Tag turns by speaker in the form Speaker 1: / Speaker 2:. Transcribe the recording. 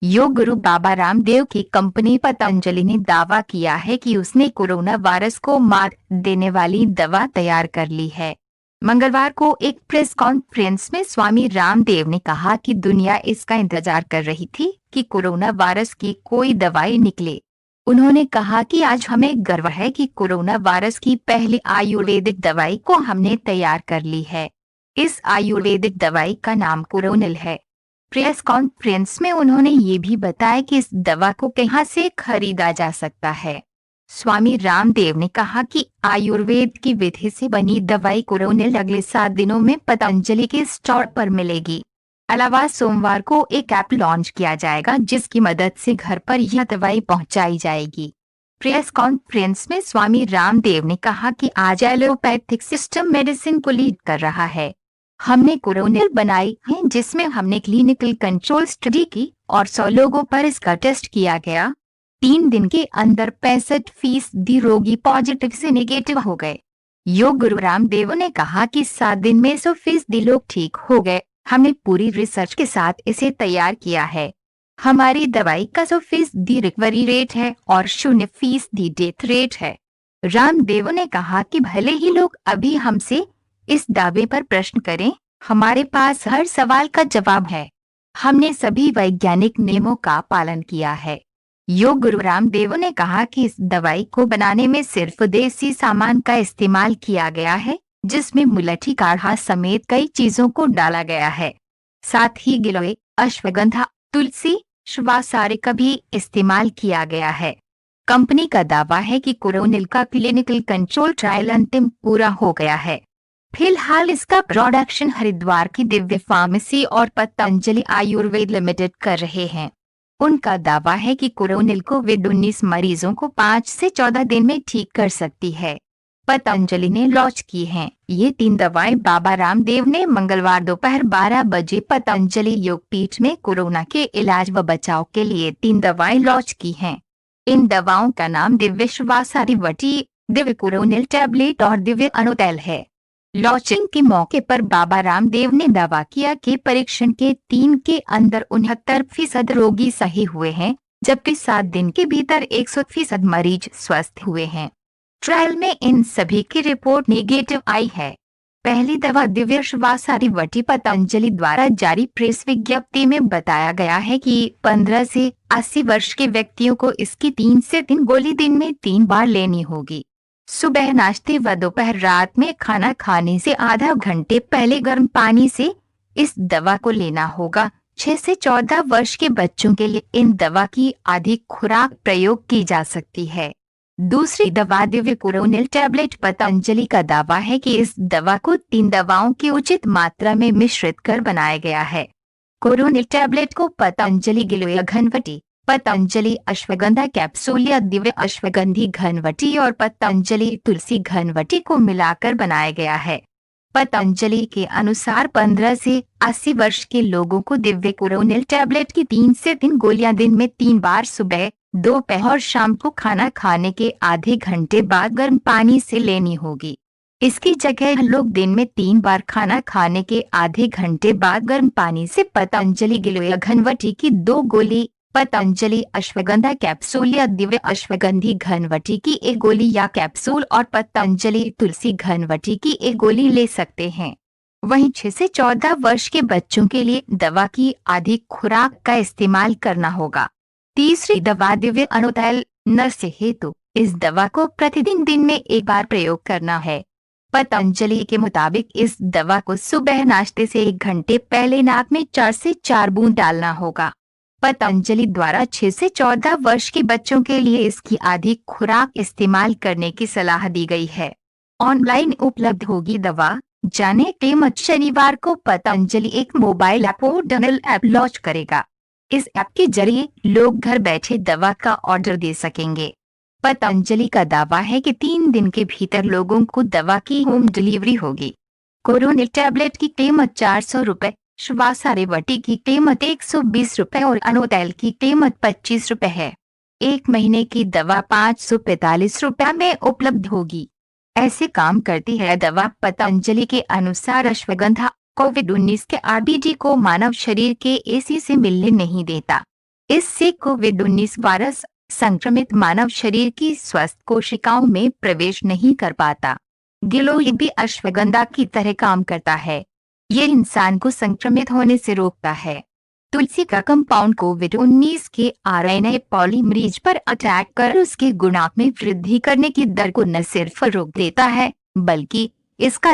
Speaker 1: योग गुरु बाबा रामदेव की कंपनी पतंजलि ने दावा किया है कि उसने कोरोना वायरस को मात देने वाली दवा तैयार कर ली है। मंगलवार को एक प्रेस कॉन्फ्रेंस में स्वामी रामदेव ने कहा कि दुनिया इसका इंतजार कर रही थी कि कोरोना वायरस की कोई दवाई निकले। उन्होंने कहा कि आज हमें गर्व है कि कोरोना वायरस की पहली आयुर्वेदिक दवाई को हमने तैयार कर ली है। इस आयुर्वेदिक दवाई का नाम कोरोनिल है। प्रेस कॉन्फ्रेंस में उन्होंने ये भी बताया कि इस दवा को कहाँ से खरीदा जा सकता है। स्वामी रामदेव ने कहा कि आयुर्वेद की विधि से बनी दवाई कोरोनिल अगले 7 दिनों में पतंजलि के स्टोर पर मिलेगी। अलावा सोमवार को एक ऐप लॉन्च किया जाएगा जिसकी मदद से घर पर यह दवाई पहुंचाई जाएगी। प्रेस कॉन्फ्रेंस में स्वामी रामदेव ने कहा कि आज एलोपैथिक सिस्टम मेडिसिन को लीड कर रहा है। हमने कोरोनिल बनाई है जिसमें हमने क्लिनिकल कंट्रोल स्टडी की और 100 लोगों पर इसका टेस्ट किया गया। 3 दिन के अंदर 65% रोगी पॉजिटिव से नेगेटिव हो गए। योग गुरु रामदेव ने कहा कि 7 दिन में 100% लोग ठीक हो गए। हमने पूरी रिसर्च के साथ इसे तैयार किया है। हमारी दवाई का 100% रिकवरी रेट है और 0% डेथ रेट है। रामदेव ने कहा कि भले ही लोग अभी हमसे इस दावे पर प्रश्न करें, हमारे पास हर सवाल का जवाब है। हमने सभी वैज्ञानिक नियमों का पालन किया है। योग गुरु रामदेव ने कहा कि इस दवाई को बनाने में सिर्फ देसी सामान का इस्तेमाल किया गया है, जिसमें मुलठी काढ़ा समेत कई चीजों को डाला गया है। साथ ही गिलोय, अश्वगंधा, तुलसी, श्वासारे का भी इस्तेमाल किया गया है। कंपनी का दावा है कि कोरोनिल का क्लिनिकल कंट्रोल ट्रायल अंतिम पूरा हो गया है। फिलहाल इसका प्रोडक्शन हरिद्वार की दिव्य फार्मेसी और पतंजलि आयुर्वेद लिमिटेड कर रहे हैं। उनका दावा है कि कोरोनिल कोविड-19 मरीजों को 5 से 14 दिन में ठीक कर सकती है। पतंजलि ने लॉन्च की हैं ये 3 दवाएं। बाबा रामदेव ने मंगलवार दोपहर 12 बजे पतंजलि योगपीठ में कोरोना के इलाज व बचाव के लिए 3 दवाएं लॉन्च की हैं। इन दवाओं का नाम दिव्य श्वासारिवटी, दिव्य कोरोनिल टैबलेट और दिव्य अनुतैल है। लॉन्चिंग के मौके पर बाबा रामदेव ने दावा किया कि परीक्षण के 3 के अंदर 69% रोगी सही हुए हैं, जबकि 7 दिन के भीतर 100% मरीज स्वस्थ हुए हैं। ट्रायल में इन सभी की रिपोर्ट नेगेटिव आई है। पहली दवा दिव्य श्वासारिवटी पतंजलि द्वारा जारी प्रेस विज्ञप्ति में बताया गया है कि 15 से 80 वर्ष के व्यक्तियों को इसकी 3 से 3 गोली दिन में 3 बार लेनी होगी। सुबह नाश्ते व दोपहर रात में खाना खाने से आधा घंटे पहले गर्म पानी से इस दवा को लेना होगा। 6 से 14 वर्ष के बच्चों के लिए इन दवा की आधी खुराक प्रयोग की जा सकती है। दूसरी दवा दिव्य कोरोनिल टैबलेट, पतंजलि का दावा है कि इस दवा को 3 दवाओं की उचित मात्रा में मिश्रित कर बनाया गया है। कोरोनिल टैबलेट को पतंजलि गिलोय घनवटी, पतंजलि अश्वगंधा कैप्सूल या दिव्य अश्वगंधी घनवटी और पतंजलि तुलसी घनवटी को मिलाकर बनाया गया है। पतंजलि के अनुसार 15 से 80 वर्ष के लोगों को दिव्य कोरोनिल टैबलेट की 3 से 3 गोलियां दिन में 3 बार सुबह, दोपहर और शाम को खाना खाने के आधे घंटे बाद गर्म पानी से लेनी होगी। इसकी जगह लोग दिन में 3 बार खाना खाने के आधे घंटे बाद गर्म पानी से पतंजलि गिलोय घनवटी की 2 गोली, पतंजलि अश्वगंधा कैप्सूल या दिव्य अश्वगंधी घनवटी की 1 गोली या कैप्सूल और पतंजलि तुलसी घनवटी की 1 गोली ले सकते हैं। वहीं 6 से 14 वर्ष के बच्चों के लिए दवा की आधी खुराक का इस्तेमाल करना होगा। तीसरी दवा दिव्य अनुतैल, नशे हेतु इस दवा को प्रतिदिन दिन में 1 बार प्रयोग करना है। पतंजलि के मुताबिक इस दवा को सुबह नाश्ते से 1 घंटे पहले नाक में 4 से 4 बूंद डालना होगा। पतंजलि द्वारा 6 से 14 वर्ष के बच्चों के लिए इसकी आधी खुराक इस्तेमाल करने की सलाह दी गई है। ऑनलाइन उपलब्ध होगी दवा, जाने कीमत। शनिवार को पतंजलि एक mobile app Coronil app launch करेगा। इस ऐप के जरिए लोग घर बैठे दवा का ऑर्डर दे सकेंगे। पतंजलि का दावा है कि 3 दिन के भीतर लोगों को दवा की होम डिलीवरी होगी। कोरोनिल टैबलेट की कीमत 400 रुपये, श्वासारिवटी की कीमत 120 रुपये और अनुतैल की कीमत 25 रुपये है। 1 महीने की दवा 545 रुपये में उपलब्ध होगी। ऐसे काम करती है दवा। पतंजलि के अनुसार अश्वगंधा कोविड-19 के आरबीजी को मानव शरीर के एसी से मिलने नहीं देता। इससे कोविड-19 वायरस संक्रमित मानव शरीर की स्वस्थ कोशिकाओं में प्रवेश नहीं कर पाता। गिलोय भी अश्वगंधा की तरह काम करता है। ये इंसान को संक्रमित होने से रोकता है। तुलसी का कंपाउंड कोविड-19 के आरएनए पॉलीमरेज पर अटैक कर उसके गुणांक में वृद्धि करने की दर को न सिर्फ रोक देता है, बल्कि इसका